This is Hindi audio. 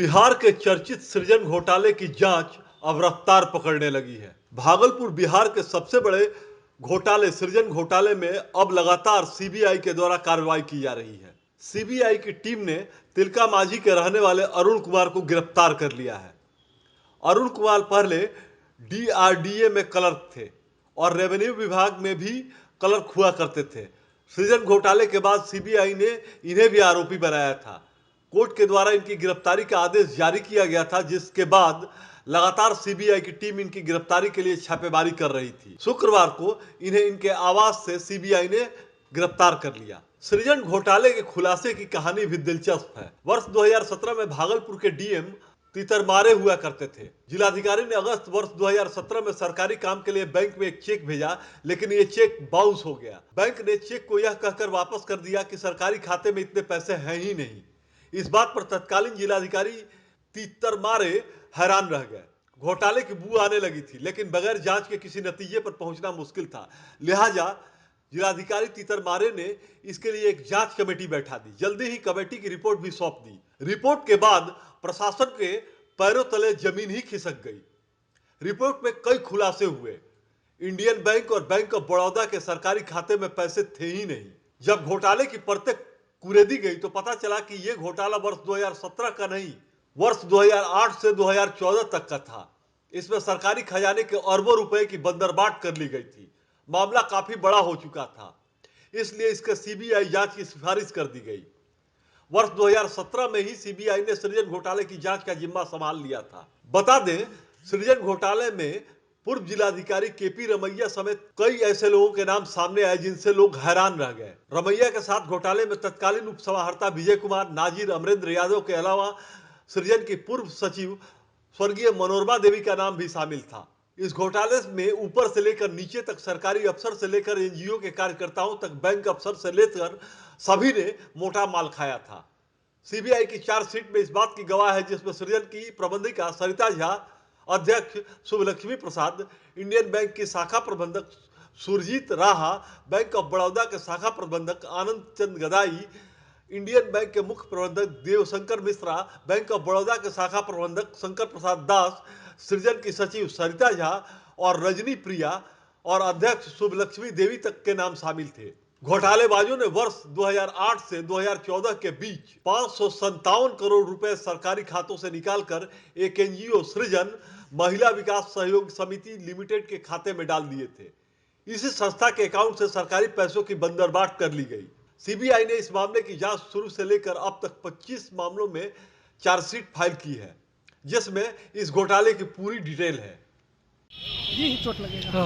बिहार के चर्चित सृजन घोटाले की जांच अब रफ्तार पकड़ने लगी है। भागलपुर बिहार के सबसे बड़े घोटाले सृजन घोटाले में अब लगातार सीबीआई के द्वारा कार्रवाई की जा रही है। सीबीआई की टीम ने तिलका मांझी के रहने वाले अरुण कुमार को गिरफ्तार कर लिया है। अरुण कुमार पहले डीआरडीए में क्लर्क थे और रेवेन्यू विभाग में भी क्लर्क हुआ करते थे। सृजन घोटाले के बाद सीबीआई ने इन्हें भी आरोपी बनाया था। कोर्ट के द्वारा इनकी गिरफ्तारी का आदेश जारी किया गया था, जिसके बाद लगातार सीबीआई की टीम इनकी गिरफ्तारी के लिए छापेमारी कर रही थी। शुक्रवार को इन्हें इनके आवास से सीबीआई ने गिरफ्तार कर लिया। सृजन घोटाले के खुलासे की कहानी भी दिलचस्प है। वर्ष 2017 में भागलपुर के डीएम तीतरमारे हुआ करते थे। जिलाधिकारी ने अगस्त वर्ष 2017 में सरकारी काम के लिए बैंक में एक चेक भेजा, लेकिन ये चेक बाउंस हो गया। बैंक ने चेक को यह कहकर वापस कर दिया कि सरकारी खाते में इतने पैसे हैं ही नहीं। इस बात पर तत्कालीन जिलाधिकारी तीतरमारे हैरान रह गए। घोटाले की बू आने लगी थी, लेकिन बगैर जांच के किसी नतीजे पर पहुंचना मुश्किल था। लिहाजा जिलाधिकारी तीतरमारे ने इसके लिए एक जांच कमेटी बैठा दी। जल्दी ही कमेटी की रिपोर्ट भी सौंप दी। रिपोर्ट के बाद प्रशासन के पैरों तले जमीन ही खिसक गई। रिपोर्ट में कई खुलासे हुए। इंडियन बैंक और बैंक ऑफ बड़ौदा के सरकारी खाते में पैसे थे ही नहीं। जब घोटाले की परतें कुरेदी गई तो पता चला कि यह घोटाला वर्ष 2017 का नहीं, वर्ष 2008 से 2014 तक का था। इसमें सरकारी खजाने के अरबों रुपए की बंदरबाट कर ली गई थी। मामला काफी बड़ा हो चुका था, इसलिए इसके सीबीआई जांच की सिफारिश कर दी गई। वर्ष 2017 में ही सीबीआई ने सृजन घोटाले की जांच का जिम्मा संभाल लिया था। बता दें, सृजन घोटाले में पूर्व जिलाधिकारी केपी रमैया समेत कई ऐसे लोगों के नाम सामने आए जिनसे लोग हैरान रह गए। रमैया के साथ घोटाले में तत्कालीन उप समाहर्ता विजय कुमार, नाजिर, अमरेंद्र यादव के अलावा सृजन की पूर्व सचिव स्वर्गीय मनोरमा देवी का नाम भी शामिल था। इस घोटाले में ऊपर से लेकर नीचे तक सरकारी अफसर से लेकर एनजीओ के कार्यकर्ताओं तक, बैंक अफसर से लेकर सभी ने मोटा माल खाया था। सीबीआई की चार्जशीट में इस बात की गवाह है, जिसमें सृजन की प्रबंधिका सरिता झा, अध्यक्ष शुभलक्ष्मी प्रसाद, इंडियन बैंक की शाखा प्रबंधक सुरजीत राहा, बैंक ऑफ बड़ौदा के शाखा प्रबंधक आनंद चंद गदाई, इंडियन बैंक के मुख्य प्रबंधक देवशंकर मिश्रा, बैंक ऑफ बड़ौदा के शाखा प्रबंधक शंकर प्रसाद दास, सृजन की सचिव सरिता झा और रजनी प्रिया और अध्यक्ष शुभलक्ष्मी देवी तक के नाम शामिल थे। घोटालेबाजों ने वर्ष 2008 से 2014 के बीच 557 करोड़ रुपए सरकारी खातों से निकालकर एक एनजीओ सृजन महिला विकास सहयोग समिति लिमिटेड के खाते में डाल दिए थे। इसी संस्था के अकाउंट से सरकारी पैसों की बंदरबाट कर ली गई। सीबीआई ने इस मामले की जांच शुरू से लेकर अब तक 25 मामलों में चार्जशीट फाइल की है, जिसमें इस घोटाले की पूरी डिटेल है। ये ही चोट लगेगा।